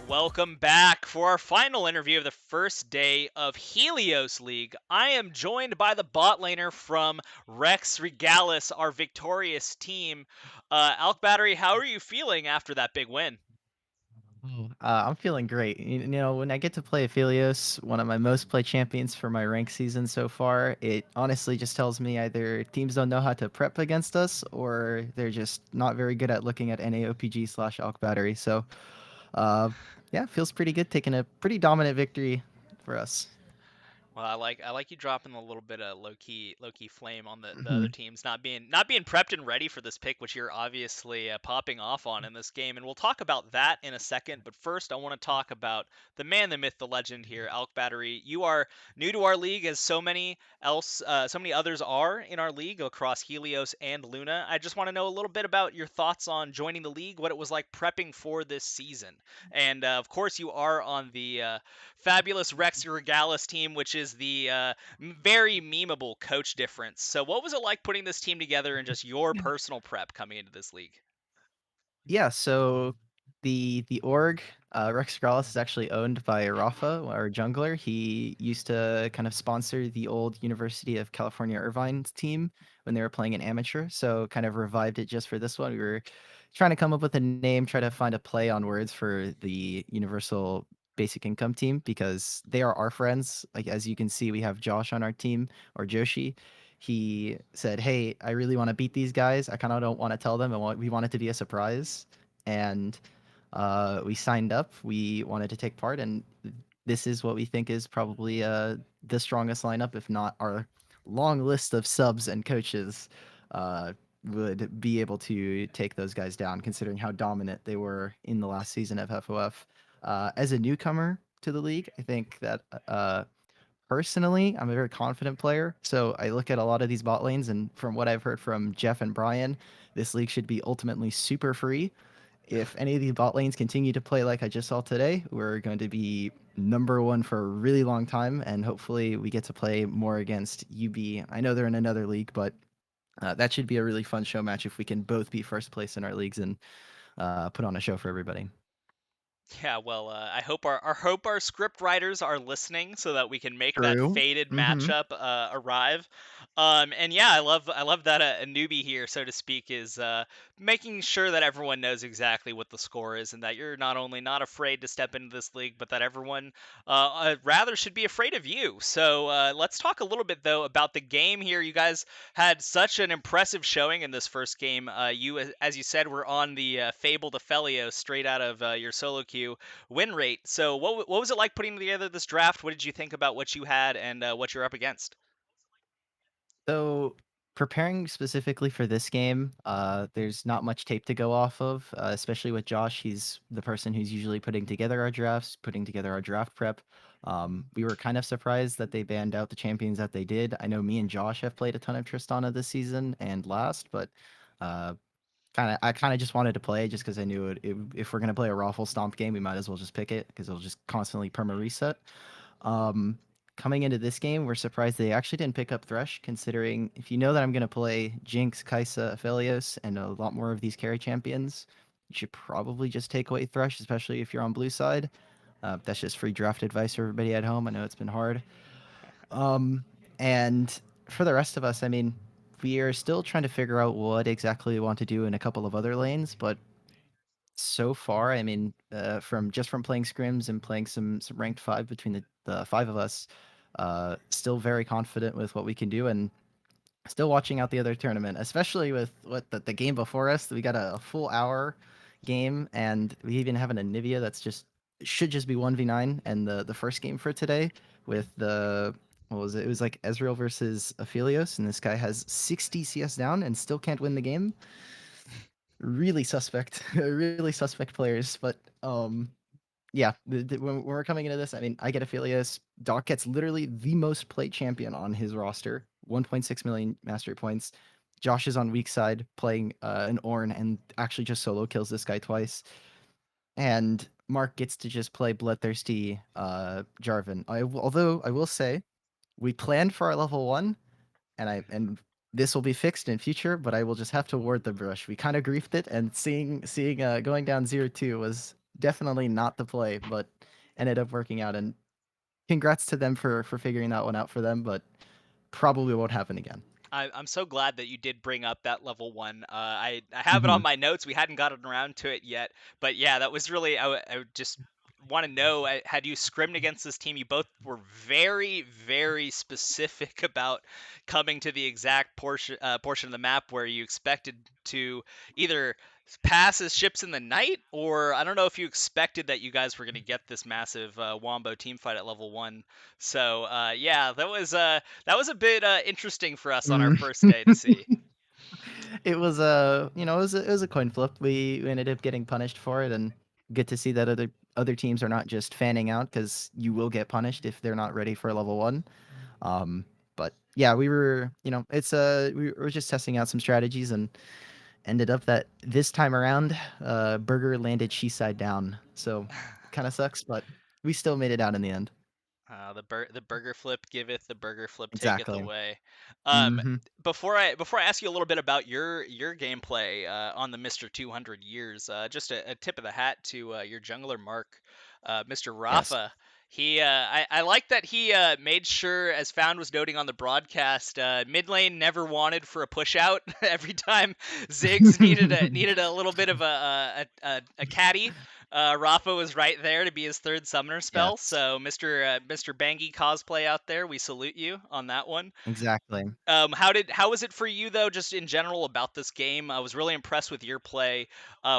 Welcome back for our final interview of the first day of Helios League. I am joined by the bot laner from Rex Regalis, our victorious team. Alk Battery, how are you feeling after that big win? I'm feeling great. When I get to play Helios, one of my most played champions for my rank season so far, it honestly just tells me either teams don't know how to prep against us or they're just not very good at looking at NAOPG/Alk Battery. So, uh, yeah, feels pretty good taking a pretty dominant victory for us. Well, I like you dropping a little bit of low key flame on the other Mhm. teams not being prepped and ready for this pick, which you're obviously popping off on in this game, and we'll talk about that in a second. But first, I want to talk about the man, the myth, the legend here, Alk Battery. You are new to our league, as so many others are in our league across Helios and Luna. I just want to know a little bit about your thoughts on joining the league, what it was like prepping for this season, and of course, you are on the fabulous Rex Regalis team, which is the very memeable coach difference. So, what was it like putting this team together and just your personal prep coming into this league? Yeah, so the org, Rex Gralis is actually owned by Rafa, our jungler. He used to kind of sponsor the old University of California Irvine team when they were playing an amateur, so kind of revived it just for this one. We were trying to come up with a name, try to find a play on words for the Universal Basic Income team because they are our friends. Like as you can see, we have Josh on our team or Joshi. He said, "Hey, I really want to beat these guys. I kind of don't want to tell them. We want it to be a surprise." And we signed up. We wanted to take part, and this is what we think is probably the strongest lineup, if not our long list of subs and coaches would be able to take those guys down, considering how dominant they were in the last season of FOF. As a newcomer to the league, I think that personally, I'm a very confident player, so I look at a lot of these bot lanes, and from what I've heard from Jeff and Brian, this league should be ultimately super free. If any of these bot lanes continue to play like I just saw today, we're going to be number one for a really long time, and hopefully we get to play more against UB. I know they're in another league, but that should be a really fun show match if we can both be first place in our leagues and put on a show for everybody. Yeah, well, I hope our script writers are listening so that we can make that True. fated Mm-hmm. matchup arrive. And yeah, I love that a newbie here, so to speak, is making sure that everyone knows exactly what the score is, and that you're not only not afraid to step into this league, but that everyone rather should be afraid of you. So let's talk a little bit though about the game here. You guys had such an impressive showing in this first game. You, as you said, were on the fabled Aphelios straight out of your solo queue win rate. So, what was it like putting together this draft? What did you think about what you had and what you're up against? So, preparing specifically for this game, there's not much tape to go off of, especially with Josh. He's the person who's usually putting together our drafts, putting together our draft prep. We were kind of surprised that they banned out the champions that they did. I know me and Josh have played a ton of Tristana this season and last, but uh, I kind of just wanted to play just because I knew if we're gonna play a Raffle Stomp game, we might as well just pick it because it'll just constantly perma reset. Um, Coming into this game, we're surprised they actually didn't pick up Thresh, considering if you know that I'm going to play Jinx, Kai'Sa, Aphelios, and a lot more of these carry champions, you should probably just take away Thresh, especially if you're on blue side. That's just free draft advice for everybody at home. I know it's been hard. Um, and for the rest of us, I mean, we are still trying to figure out what exactly we want to do in a couple of other lanes, but so far, I mean, from playing scrims and playing some ranked five between the five of us, still very confident with what we can do, and still watching out the other tournament, especially with what the game before us. We got a full hour game, and we even have an Anivia that's just should just be 1v9, and the first game for today with the what was it? It was like Ezreal versus Aphelios, and this guy has 60 CS down and still can't win the game. Really suspect, really suspect players. But yeah, when we're coming into this, I mean, I get Aphelios. Doc gets literally the most played champion on his roster, 1.6 million mastery points. Josh is on weak side playing an Ornn and actually just solo kills this guy twice. And Mark gets to just play bloodthirsty Jarvan. Although I will say, we planned for our level one, and this will be fixed in future, but I will just have to ward the brush. We kind of griefed it, and seeing going down 0-2 was definitely not the play, but ended up working out. And congrats to them for figuring that one out for them, but probably won't happen again. I'm so glad that you did bring up that level one. I have it Hmm. on my notes. We hadn't gotten around to it yet, but yeah, that was really I would just want to know had you scrimmed against this team, you both were very very specific about coming to the exact portion of the map where you expected to either pass as ships in the night, or I don't know if you expected that you guys were going to get this massive wombo team fight at level one. So yeah, that was a bit interesting for us on our Mm. first day to see. It was it was a coin flip. We ended up getting punished for it, and get to see that other teams are not just fanning out, because you will get punished if they're not ready for level one. Um, but yeah, we were, it's we were just testing out some strategies, and ended up that this time around, Burger landed side down. So kind of sucks, but we still made it out in the end. The burger flip giveth, the burger flip taketh Exactly. away. Um, Hmm. before I ask you a little bit about your gameplay on the Mister 200 years, just a tip of the hat to your jungler Mark, Mr. Yes. Rafa. I like that he made sure, as Found was noting on the broadcast, mid lane never wanted for a push out. Every time Ziggs needed a little bit of a caddy, Rafa was right there to be his third summoner spell. Yes. So Mr. Bangy cosplay out there, we salute you on that one. Exactly. How was it for you though, just in general about this game? I was really impressed with your play.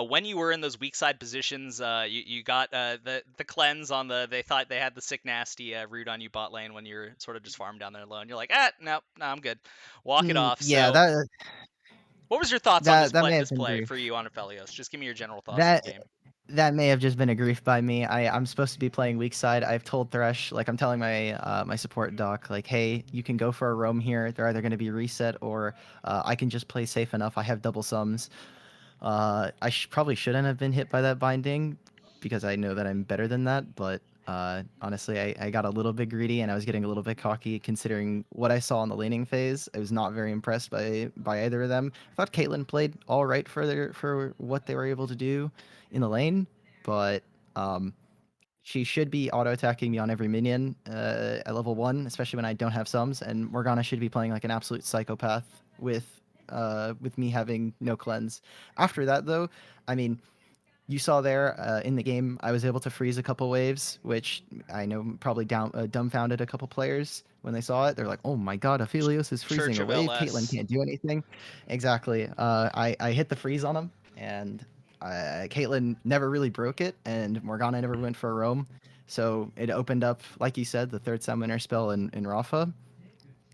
When you were in those weak side positions, you got the cleanse on the. They thought they had the sick nasty root on you bot lane when you're sort of just farming down there alone. You're like, no, I'm good. Walk it off. Yeah, So, what was your thoughts on that may have this been play brief. for you on Aphelios? Just give me your general thoughts on the That game. that may have just been a grief by me. I'm supposed to be playing weak side. I've told Thresh, like, I'm telling my my support doc, like, hey, you can go for a roam here. They're either going to be reset, or I can just play safe enough. I have double sums. I probably shouldn't have been hit by that binding, because I know that I'm better than that. But honestly, I got a little bit greedy, and I was getting a little bit cocky considering what I saw in the laning phase. I was not very impressed by either of them. I thought Caitlyn played all right for what they were able to do in the lane, but um, she should be auto attacking me on every minion at level one, especially when I don't have sums. And Morgana should be playing like an absolute psychopath with me having no cleanse. After that, though, I mean, you saw there in the game, I was able to freeze a couple waves, which I know probably dumbfounded a couple players when they saw it. They're like, "Oh my God, Aphelios is Church freezing a of wave. Caitlyn LS. can't do anything." Exactly. I hit the freeze on him, and Caitlyn never really broke it, and Morgana never went for a roam. So it opened up, like you said, the third summoner spell in Rafa.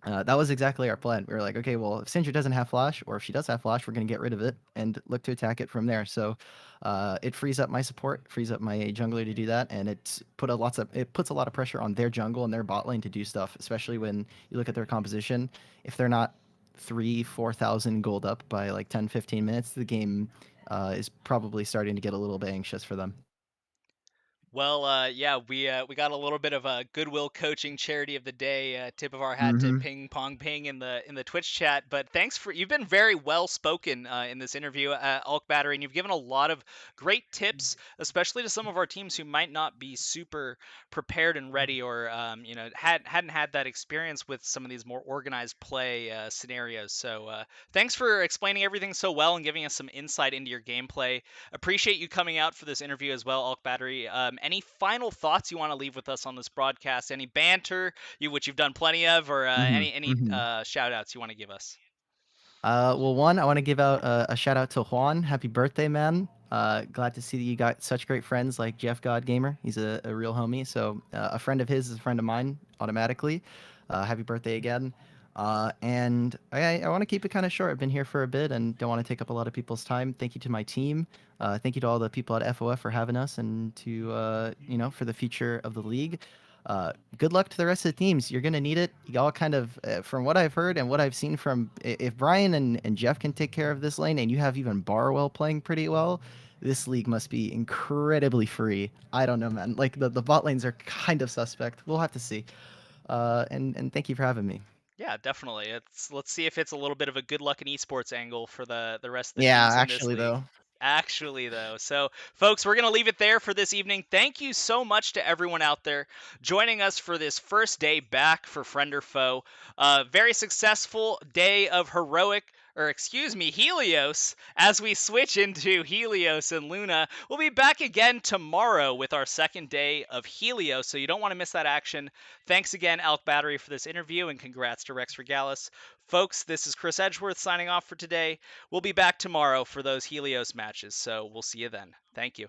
That was exactly our plan. We were like, okay, well, if Syndra doesn't have flash, or if she does have flash, we're going to get rid of it and look to attack it from there. So it frees up my support, frees up my jungler to do that, and it puts a lot of pressure on their jungle and their bot lane to do stuff, especially when you look at their composition. If they're not 4,000 gold up by like 10, 15 minutes, the game is probably starting to get a little bit anxious for them. Well, yeah, we got a little bit of a goodwill coaching charity of the day tip of our hat to Mm-hmm. Ping Pong Ping in the Twitch chat. But thanks for you've been very well spoken in this interview, Alk Battery, and you've given a lot of great tips, especially to some of our teams who might not be super prepared and ready, or hadn't had that experience with some of these more organized play scenarios. So thanks for explaining everything so well and giving us some insight into your gameplay. Appreciate you coming out for this interview as well, Alk Battery. Any final thoughts you want to leave with us on this broadcast? Any banter, which you've done plenty of, or Mm-hmm. any Mm-hmm. shout outs you want to give us? Well, one, I want to give out a shout out to Juan. Happy birthday, man. Glad to see that you got such great friends like Jeff God Gamer. He's a real homie. So a friend of his is a friend of mine automatically. Happy birthday again. And I want to keep it kind of short. I've been here for a bit and don't want to take up a lot of people's time. Thank you to my team. Thank you to all the people at FOF for having us, and to for the future of the league. Good luck to the rest of the teams. You're gonna need it. Y'all kind of, from what I've heard and what I've seen from, if Brian and Jeff can take care of this lane, and you have even Barwell playing pretty well, this league must be incredibly free. I don't know, man. Like the bot lanes are kind of suspect. We'll have to see. And thank you for having me. Yeah, definitely. Let's see if it's a little bit of a good luck in esports angle for the rest of the Yeah, teams in this actually league. though. actually, though. So, folks, we're going to leave it there for this evening. Thank you so much to everyone out there joining us for this first day back for Friend or Foe. Very successful day of Helios, as we switch into Helios and Luna. We'll be back again tomorrow with our second day of Helios, so you don't want to miss that action. Thanks again, Alk Battery, for this interview, and congrats to Rex Regalis. Folks, this is Chris Edgeworth signing off for today. We'll be back tomorrow for those Helios matches, so we'll see you then. Thank you.